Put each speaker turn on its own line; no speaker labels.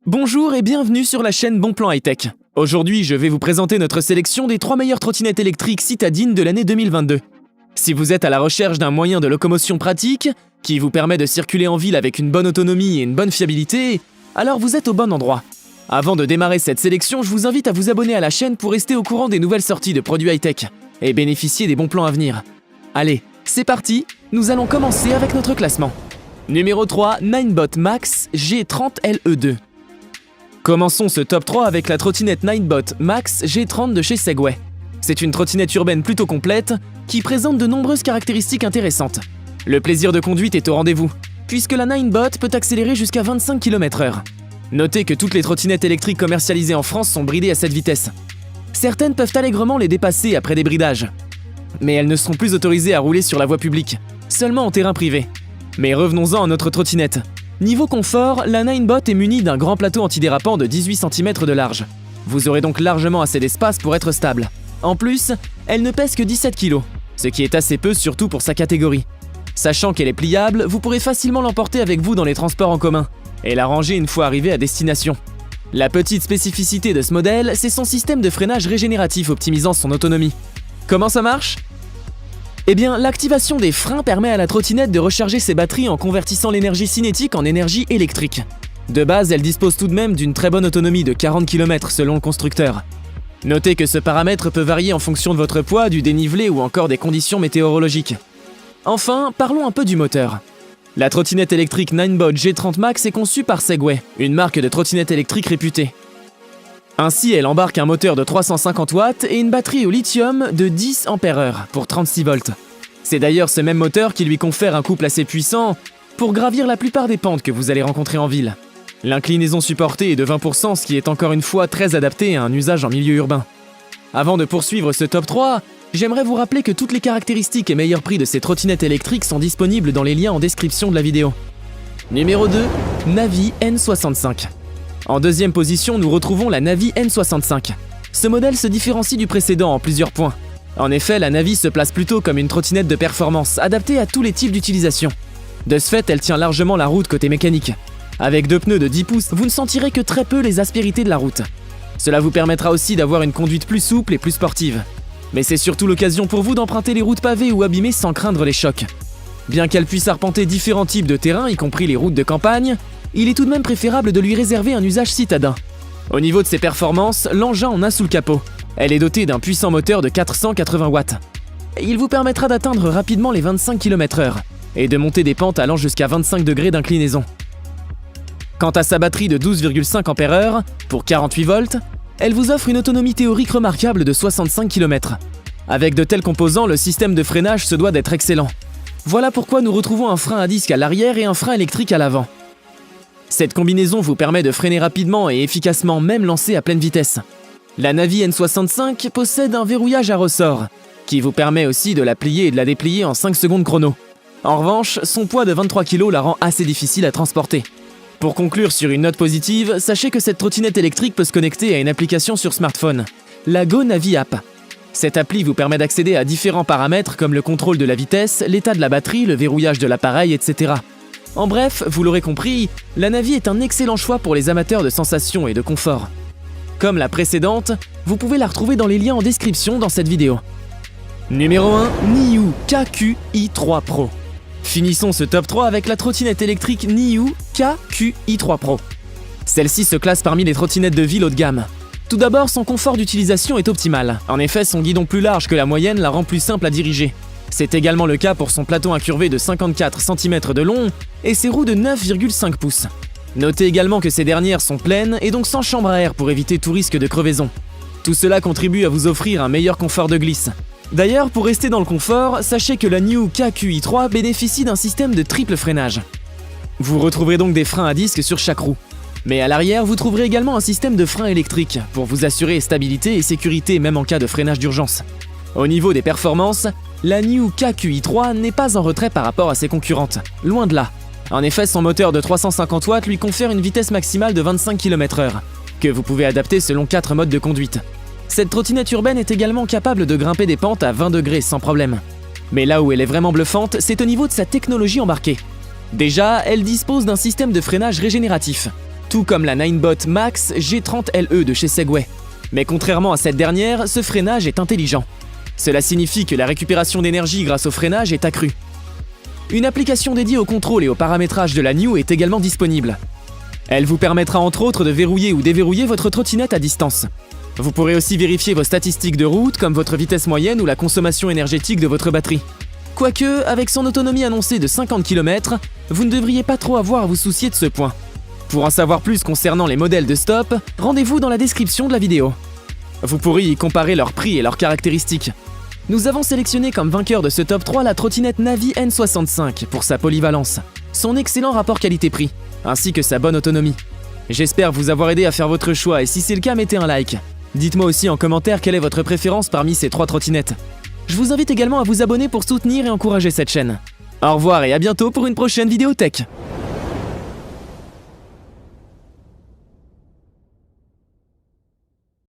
Bonjour et bienvenue sur la chaîne Bonplan High-Tech. Aujourd'hui, je vais vous présenter notre sélection des 3 meilleures trottinettes électriques citadines de l'année 2022. Si vous êtes à la recherche d'un moyen de locomotion pratique, qui vous permet de circuler en ville avec une bonne autonomie et une bonne fiabilité, alors vous êtes au bon endroit. Avant de démarrer cette sélection, je vous invite à vous abonner à la chaîne pour rester au courant des nouvelles sorties de produits high-tech et bénéficier des bons plans à venir. Allez, c'est parti, nous allons commencer avec notre classement. Numéro 3, Ninebot Max G30 LE2. Commençons ce top 3 avec la trottinette Ninebot Max G30 de chez Segway. C'est une trottinette urbaine plutôt complète qui présente de nombreuses caractéristiques intéressantes. Le plaisir de conduite est au rendez-vous, puisque la Ninebot peut accélérer jusqu'à 25 km/h. Notez que toutes les trottinettes électriques commercialisées en France sont bridées à cette vitesse. Certaines peuvent allègrement les dépasser après des bridages. Mais elles ne seront plus autorisées à rouler sur la voie publique, seulement en terrain privé. Mais revenons-en à notre trottinette. Niveau confort, la Ninebot est munie d'un grand plateau antidérapant de 18 cm de large. Vous aurez donc largement assez d'espace pour être stable. En plus, elle ne pèse que 17 kg, ce qui est assez peu surtout pour sa catégorie. Sachant qu'elle est pliable, vous pourrez facilement l'emporter avec vous dans les transports en commun et la ranger une fois arrivé à destination. La petite spécificité de ce modèle, c'est son système de freinage régénératif optimisant son autonomie. Comment ça marche ? Eh bien, l'activation des freins permet à la trottinette de recharger ses batteries en convertissant l'énergie cinétique en énergie électrique. De base, elle dispose tout de même d'une très bonne autonomie de 40 km selon le constructeur. Notez que ce paramètre peut varier en fonction de votre poids, du dénivelé ou encore des conditions météorologiques. Enfin, parlons un peu du moteur. La trottinette électrique Ninebot G30 Max est conçue par Segway, une marque de trottinette électrique réputée. Ainsi, elle embarque un moteur de 350 watts et une batterie au lithium de 10 Ah pour 36 volts. C'est d'ailleurs ce même moteur qui lui confère un couple assez puissant pour gravir la plupart des pentes que vous allez rencontrer en ville. L'inclinaison supportée est de 20%, ce qui est encore une fois très adapté à un usage en milieu urbain. Avant de poursuivre ce top 3, j'aimerais vous rappeler que toutes les caractéristiques et meilleurs prix de ces trottinettes électriques sont disponibles dans les liens en description de la vidéo. Numéro 2, Navi N65. En deuxième position, nous retrouvons la Navi N65. Ce modèle se différencie du précédent en plusieurs points. En effet, la Navi se place plutôt comme une trottinette de performance, adaptée à tous les types d'utilisation. De ce fait, elle tient largement la route côté mécanique. Avec 2 pneus de 10 pouces, vous ne sentirez que très peu les aspérités de la route. Cela vous permettra aussi d'avoir une conduite plus souple et plus sportive. Mais c'est surtout l'occasion pour vous d'emprunter les routes pavées ou abîmées sans craindre les chocs. Bien qu'elle puisse arpenter différents types de terrains, y compris les routes de campagne, il est tout de même préférable de lui réserver un usage citadin. Au niveau de ses performances, l'engin en a sous le capot. Elle est dotée d'un puissant moteur de 480 watts. Il vous permettra d'atteindre rapidement les 25 km/h et de monter des pentes allant jusqu'à 25 degrés d'inclinaison. Quant à sa batterie de 12,5 Ah pour 48 volts, elle vous offre une autonomie théorique remarquable de 65 km. Avec de tels composants, le système de freinage se doit d'être excellent. Voilà pourquoi nous retrouvons un frein à disque à l'arrière et un frein électrique à l'avant. Cette combinaison vous permet de freiner rapidement et efficacement, même lancé à pleine vitesse. La Navi N65 possède un verrouillage à ressort, qui vous permet aussi de la plier et de la déplier en 5 secondes chrono. En revanche, son poids de 23 kg la rend assez difficile à transporter. Pour conclure sur une note positive, sachez que cette trottinette électrique peut se connecter à une application sur smartphone, la Go Navi App. Cette appli vous permet d'accéder à différents paramètres comme le contrôle de la vitesse, l'état de la batterie, le verrouillage de l'appareil, etc. En bref, vous l'aurez compris, la Navi est un excellent choix pour les amateurs de sensations et de confort. Comme la précédente, vous pouvez la retrouver dans les liens en description dans cette vidéo. Numéro 1, Niu KQi3 Pro. Finissons ce top 3 avec la trottinette électrique Niu KQi3 Pro. Celle-ci se classe parmi les trottinettes de ville haut de gamme. Tout d'abord, son confort d'utilisation est optimal. En effet, son guidon plus large que la moyenne la rend plus simple à diriger. C'est également le cas pour son plateau incurvé de 54 cm de long et ses roues de 9,5 pouces. Notez également que ces dernières sont pleines et donc sans chambre à air pour éviter tout risque de crevaison. Tout cela contribue à vous offrir un meilleur confort de glisse. D'ailleurs, pour rester dans le confort, sachez que la Niu KQi3 bénéficie d'un système de triple freinage. Vous retrouverez donc des freins à disque sur chaque roue. Mais à l'arrière, vous trouverez également un système de frein électrique pour vous assurer stabilité et sécurité même en cas de freinage d'urgence. Au niveau des performances, la Niu KQi3 n'est pas en retrait par rapport à ses concurrentes, loin de là. En effet, son moteur de 350 watts lui confère une vitesse maximale de 25 km/h, que vous pouvez adapter selon 4 modes de conduite. Cette trottinette urbaine est également capable de grimper des pentes à 20 degrés sans problème. Mais là où elle est vraiment bluffante, c'est au niveau de sa technologie embarquée. Déjà, elle dispose d'un système de freinage régénératif. tout comme la Ninebot Max G30LE de chez Segway. Mais contrairement à cette dernière, ce freinage est intelligent. Cela signifie que la récupération d'énergie grâce au freinage est accrue. Une application dédiée au contrôle et au paramétrage de la New est également disponible. Elle vous permettra entre autres de verrouiller ou déverrouiller votre trottinette à distance. Vous pourrez aussi vérifier vos statistiques de route comme votre vitesse moyenne ou la consommation énergétique de votre batterie. Quoique, avec son autonomie annoncée de 50 km, vous ne devriez pas trop avoir à vous soucier de ce point. Pour en savoir plus concernant les modèles de stop, rendez-vous dans la description de la vidéo. Vous pourrez y comparer leurs prix et leurs caractéristiques. Nous avons sélectionné comme vainqueur de ce top 3 la trottinette Navi N65 pour sa polyvalence, son excellent rapport qualité-prix, ainsi que sa bonne autonomie. J'espère vous avoir aidé à faire votre choix et si c'est le cas, mettez un like. Dites-moi aussi en commentaire quelle est votre préférence parmi ces 3 trottinettes. Je vous invite également à vous abonner pour soutenir et encourager cette chaîne. Au revoir et à bientôt pour une prochaine vidéo tech.